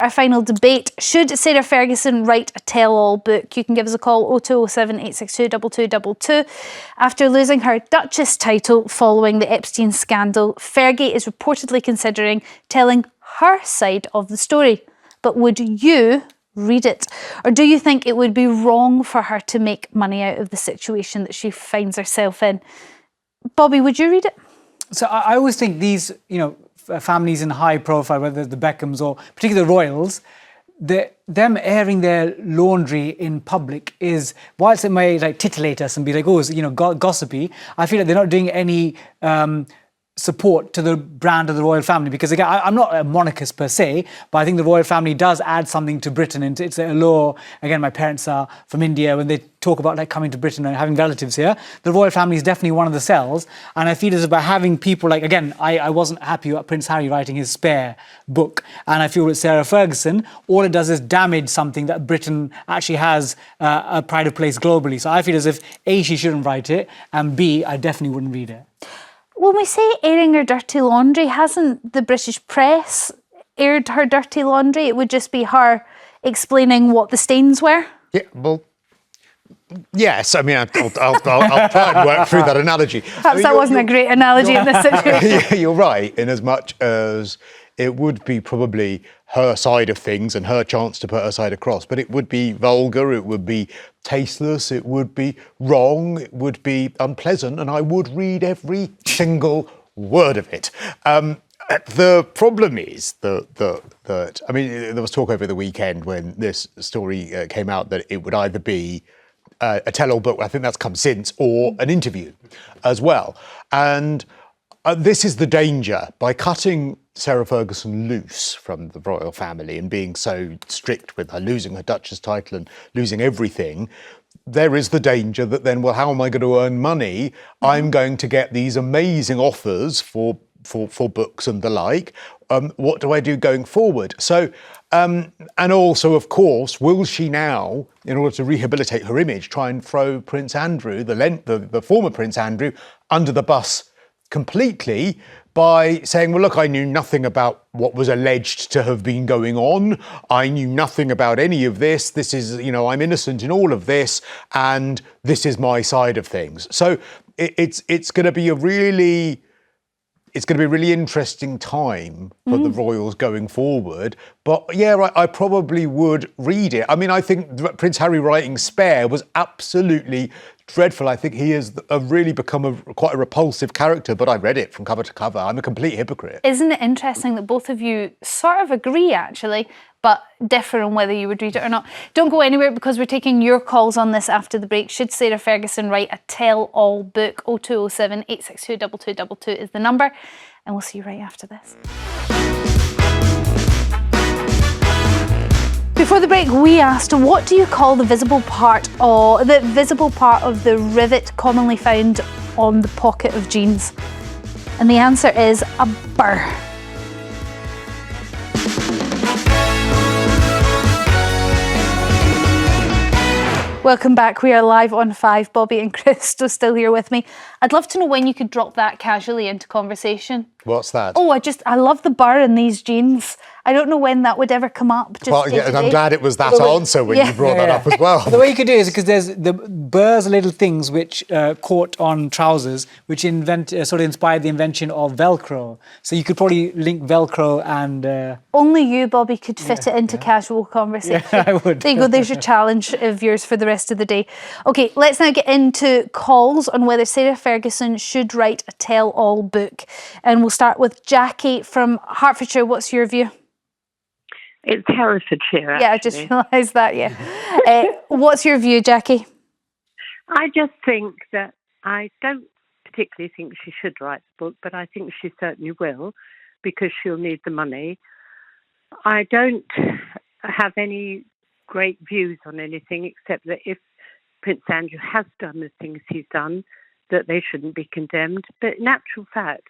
Our final debate, should Sarah Ferguson write a tell-all book? You can give us a call 0207 862 2222. After losing her Duchess title following the Epstein scandal, Fergie is reportedly considering telling her side of the story. But would you read it? Or do you think it would be wrong for her to make money out of the situation that she finds herself in? Bobby, would you read it? So I always think these, families in high profile, whether it's the Beckhams or particularly the royals, them airing their laundry in public is, whilst it may titillate us and be gossipy, I feel like they're not doing any support to the brand of the royal family, because again, I'm not a monarchist per se, but I think the royal family does add something to Britain, and it's a allure. Again, my parents are from India. When they talk about coming to Britain and having relatives here, the royal family is definitely one of the sells, and I feel it's about having people again, I wasn't happy about Prince Harry writing his Spare book, and I feel with Sarah Ferguson, all it does is damage something that Britain actually has a pride of place globally. So I feel as if A, she shouldn't write it, and B, I definitely wouldn't read it. When we say airing her dirty laundry, hasn't the British press aired her dirty laundry? It would just be her explaining what the stains were. Yeah, well, yes. I mean, I'll try and work through that analogy. Perhaps that wasn't a great analogy in this situation. You're right, in as much as it would be probably her side of things and her chance to put her side across, but it would be vulgar, it would be tasteless, it would be wrong, it would be unpleasant, and I would read every single word of it. The problem is that I mean, there was talk over the weekend when this story came out that it would either be a tell-all book, I think that's come since, or an interview as well. And this is the danger. By cutting Sarah Ferguson loose from the royal family and being so strict with her, losing her Duchess title and losing everything, there is the danger that then, well, how am I going to earn money? I'm going to get these amazing offers for books and the like. What do I do going forward? So, and also, of course, will she now, in order to rehabilitate her image, try and throw Prince Andrew, the former Prince Andrew, under the bus completely by saying, well, look, I knew nothing about what was alleged to have been going on. I knew nothing about any of this. This is, I'm innocent in all of this, and this is my side of things. So it's going to be a really interesting time for the royals going forward. But yeah, I probably would read it. I mean, I think Prince Harry writing Spare was absolutely dreadful. I think he has really become quite a repulsive character, but I read it from cover to cover. I'm a complete hypocrite. Isn't it interesting that both of you sort of agree, actually, but differ on whether you would read it or not? Don't go anywhere, because we're taking your calls on this after the break. Should Sarah Ferguson write a tell-all book? 0207 862 2222 is the number, and we'll see you right after this. Before the break, we asked, what do you call the visible part of the rivet commonly found on the pocket of jeans? And the answer is a burr. Welcome back. We are live on 5. Bobby and Cristo still here with me. I'd love to know when you could drop that casually into conversation. What's that? Oh, I love the burr in these jeans. I don't know when that would ever come up. And I'm glad it was that answer when you brought that up as well. The way you could do it is because there's the burrs are little things which caught on trousers, which sort of inspired the invention of Velcro. So you could probably link Velcro and... Only you, Bobby, could fit it into casual conversation. Yeah, I would. There you go. There's your challenge of yours for the rest of the day. Okay, let's now get into calls on whether Sarah Ferguson should write a tell-all book. And we'll start with Jackie from Hertfordshire. What's your view? It's Herefordshire, actually. Yeah, I just realised that, yeah. What's your view, Jackie? I just think that I don't particularly think she should write the book, but I think she certainly will, because she'll need the money. I don't have any great views on anything, except that if Prince Andrew has done the things he's done, that they shouldn't be condemned. But in actual fact,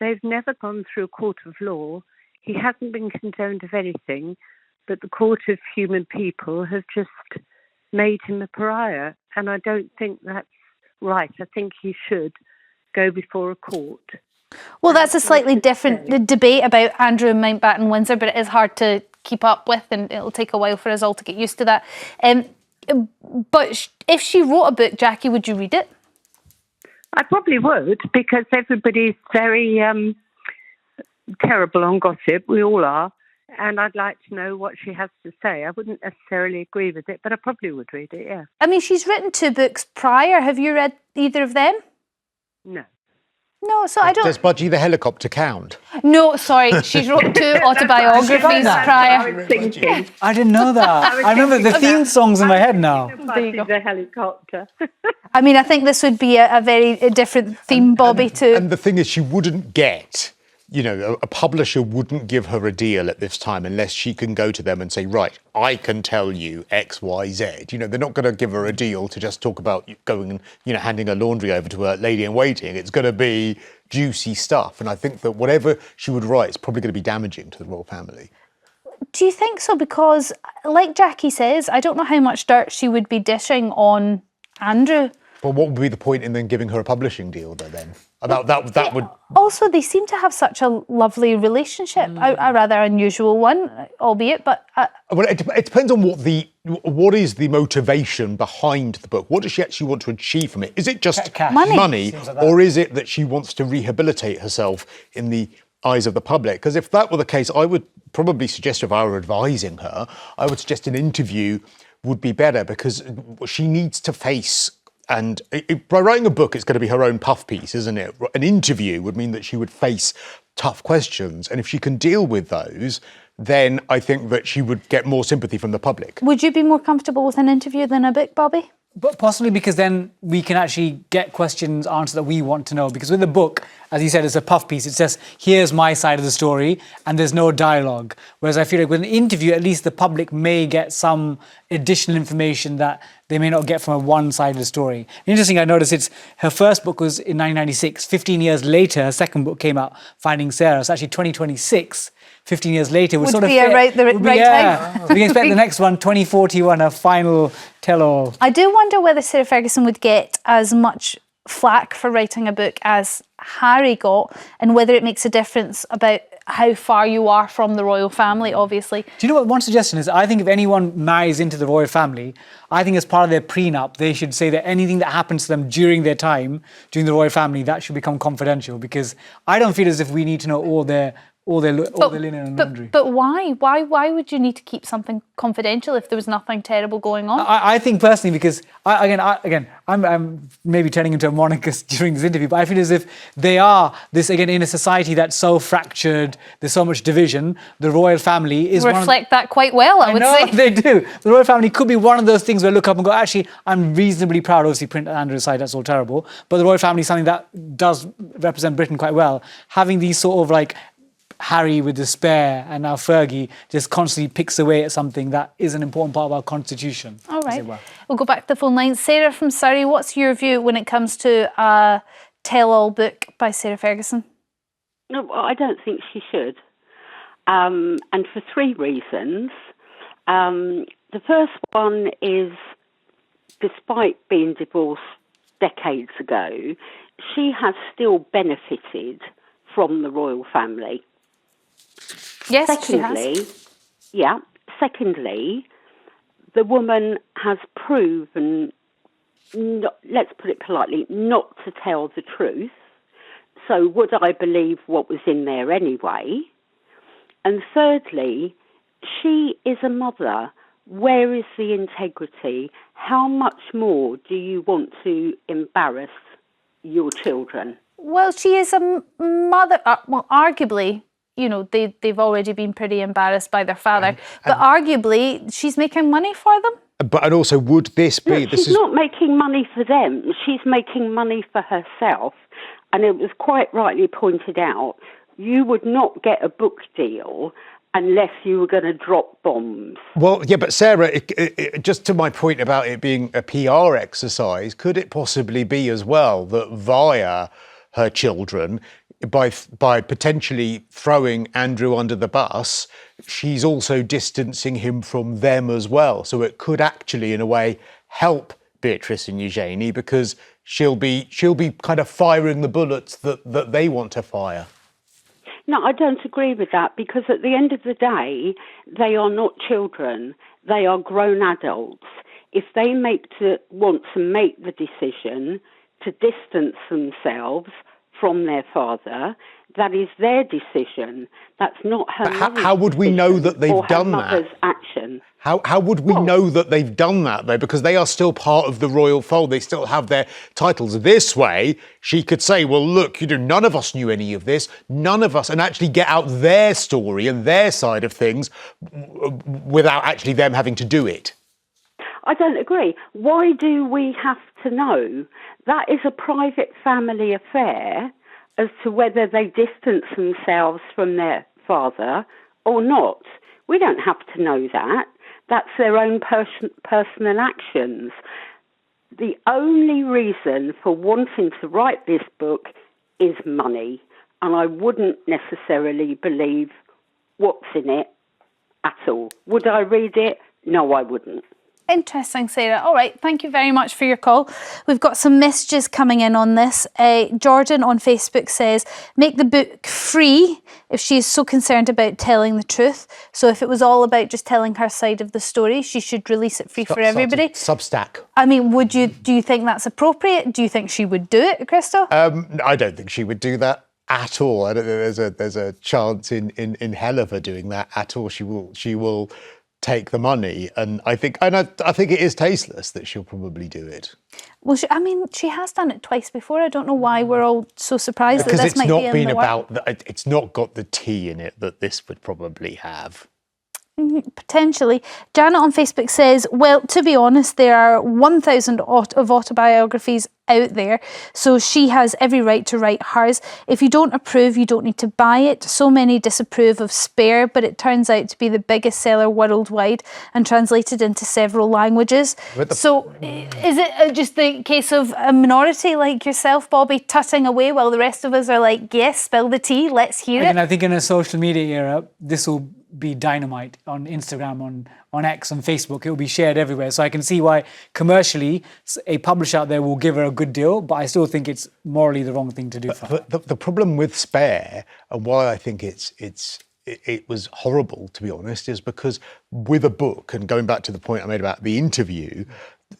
they've never gone through a court of law. He hasn't been condemned of anything, but the court of human people have just made him a pariah. And I don't think that's right. I think he should go before a court. Well, that's a slightly different debate about Andrew and Mountbatten Windsor, but it is hard to keep up with, and it'll take a while for us all to get used to that. But if she wrote a book, Jackie, would you read it? I probably would, because everybody's very terrible on gossip. We all are. And I'd like to know what she has to say. I wouldn't necessarily agree with it, but I probably would read it, yeah. I mean, she's written 2 books prior. Have you read either of them? No. No, so I don't... Does Budgie the Helicopter count? No, sorry, she's wrote 2 autobiographies prior. I didn't know that. I remember the theme songs in my head now. The helicopter. I mean, I think this would be a very different theme, Bobby, too. And the thing is, she wouldn't get, a publisher wouldn't give her a deal at this time unless she can go to them and say, right, I can tell you X, Y, Z. They're not going to give her a deal to just talk about going and, handing her laundry over to her lady in waiting. It's going to be juicy stuff. And I think that whatever she would write is probably going to be damaging to the royal family. Do you think so? Because, like Jackie says, I don't know how much dirt she would be dishing on Andrew. But what would be the point in then giving her a publishing deal then? About that would... Also, they seem to have such a lovely relationship, a rather unusual one, albeit, but... Well, it depends on what is the motivation behind the book. What does she actually want to achieve from it? Is it just Cash. Money. Like or is it that she wants to rehabilitate herself in the eyes of the public? Because if that were the case, I would probably suggest, if I were advising her, I would suggest an interview would be better, because she needs to face... And by writing a book, it's going to be her own puff piece, isn't it? An interview would mean that she would face tough questions. And if she can deal with those, then I think that she would get more sympathy from the public. Would you be more comfortable with an interview than a book, Bobby? But possibly because then we can actually get questions answered that we want to know. Because with the book, as you said, it's a puff piece. It says, here's my side of the story, and there's no dialogue. Whereas I feel like with an interview, at least the public may get some additional information that they may not get from a one side of the story. Interesting, I noticed her first book was in 1996. 15 years later, her second book came out, Finding Sarah. So actually 2026. 15 years later, would be a right time. We can expect the next one, 2041, a final tell-all. I do wonder whether Sarah Ferguson would get as much flack for writing a book as Harry got, and whether it makes a difference about how far you are from the royal family, obviously. Do you know what one suggestion is? I think if anyone marries into the royal family, I think as part of their prenup, they should say that anything that happens to them during their time, during the royal family, that should become confidential, because I don't feel as if we need to know all their linen and laundry. But why? Why would you need to keep something confidential if there was nothing terrible going on? I think personally, because I'm maybe turning into a monarchist during this interview, but I feel as if they are this, again, in a society that's so fractured, there's so much division, the royal family is reflect that quite well, I would say. They do. The royal family could be one of those things where I look up and go, actually, I'm reasonably proud. Obviously, Prince Andrew aside, that's all terrible. But the royal family is something that does represent Britain quite well. Having these sort of like Harry with despair and now Fergie just constantly picks away at something that is an important part of our constitution. All right. We'll go back to the phone line. Sarah from Surrey, what's your view when it comes to a tell-all book by Sarah Ferguson? No, I don't think she should. And for 3 reasons. The first one is, despite being divorced decades ago, she has still benefited from the royal family. Yes, Secondly, she has. Secondly, the woman has proven, let's put it politely, not to tell the truth. So would I believe what was in there anyway? And thirdly, she is a mother. Where is the integrity? How much more do you want to embarrass your children? Well, she is a mother. Well, arguably, they've already been pretty embarrassed by their father. But arguably, she's making money for them. And also, would this be... Look, she's not making money for them. She's making money for herself. And it was quite rightly pointed out, you would not get a book deal unless you were going to drop bombs. Well, yeah, but Sarah, just to my point about it being a PR exercise, could it possibly be as well that via her children, by potentially throwing Andrew under the bus, she's also distancing him from them as well? So it could actually, in a way, help Beatrice and Eugenie, because she'll be kind of firing the bullets that they want to fire. No, I don't agree with that, because at the end of the day, they are not children. They are grown adults. If they want to make the decision to distance themselves from their father, that is their decision. That's not her mother's How would we know that they've or done her that? mother's action. How would we know that they've done that, though? Because they are still part of the royal fold. They still have their titles. This way, she could say, well, look, none of us knew any of this, none of us, and actually get out their story and their side of things without actually them having to do it. I don't agree. Why do we have to know? That is a private family affair as to whether they distance themselves from their father or not. We don't have to know that. That's their own personal actions. The only reason for wanting to write this book is money, and I wouldn't necessarily believe what's in it at all. Would I read it? No, I wouldn't. Interesting, Sarah. All right, thank you very much for your call. We've got some messages coming in on this. Jordan on Facebook says, make the book free if she is so concerned about telling the truth. So if it was all about just telling her side of the story, she should release it free for everybody. Substack. I mean, do you think that's appropriate? Do you think she would do it, Cristo? I don't think she would do that at all. I don't think there's a chance in hell of her doing that at all. She will take the money, and I think it is tasteless that she'll probably do it. Well, she has done it twice before. I don't know why we're all so surprised that this might be in the work. It's not got the tea in it that this would probably have. Potentially. Janet on Facebook says, well, to be honest, there are 1,000 of autobiographies out there, so she has every right to write hers. If you don't approve, you don't need to buy it. So many disapprove of Spare, but it turns out to be the biggest seller worldwide and translated into several languages. So is it just the case of a minority like yourself, Bobby, tutting away while the rest of us are like, yes, spill the tea, let's hear it? And I think in a social media era, this will be dynamite on Instagram, on X, on Facebook. It will be shared everywhere. So I can see why commercially a publisher out there will give her a good deal, but I still think it's morally the wrong thing to do for her. The problem with Spare, and why I think it was horrible, to be honest, is because with a book, and going back to the point I made about the interview,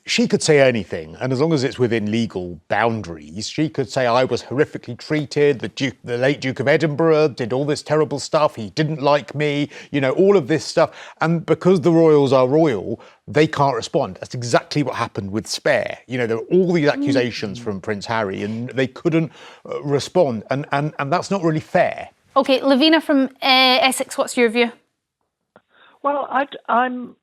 she could say anything, and as long as it's within legal boundaries, she could say, I was horrifically treated, the late Duke of Edinburgh did all this terrible stuff, he didn't like me, all of this stuff. And because the royals are royal, they can't respond. That's exactly what happened with Spare. There were all these accusations from Prince Harry, and they couldn't respond, and that's not really fair. Okay, Lavina from Essex, what's your view? Well, I'm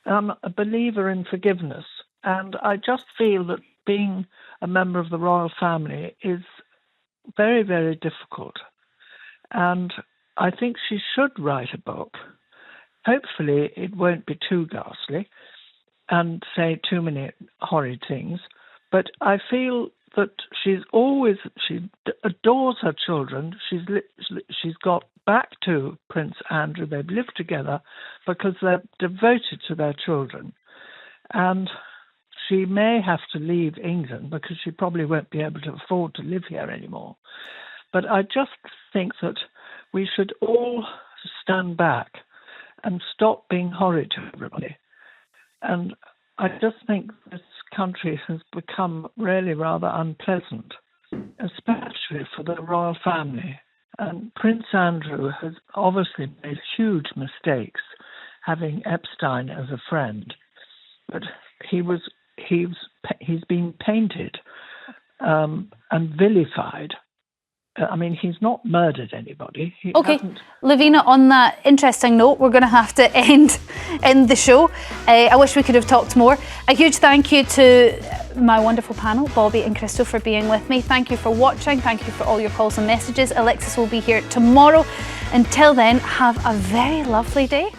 a believer in forgiveness, and I just feel that being a member of the royal family is very, very difficult. And I think she should write a book. Hopefully it won't be too ghastly and say too many horrid things, but I feel that she adores her children. She's got back to Prince Andrew. They've lived together because they're devoted to their children. And she may have to leave England because she probably won't be able to afford to live here anymore. But I just think that we should all stand back and stop being horrid to everybody. And I just think this country has become really rather unpleasant, especially for the royal family. And Prince Andrew has obviously made huge mistakes, having Epstein as a friend. But he's been painted and vilified. I mean, he's not murdered anybody. Okay, Lavina, on that interesting note, we're going to have to end the show. I wish we could have talked more. A huge thank you to my wonderful panel, Bobby and Cristo, for being with me. Thank you for watching. Thank you for all your calls and messages. Alexis will be here tomorrow. Until then, have a very lovely day.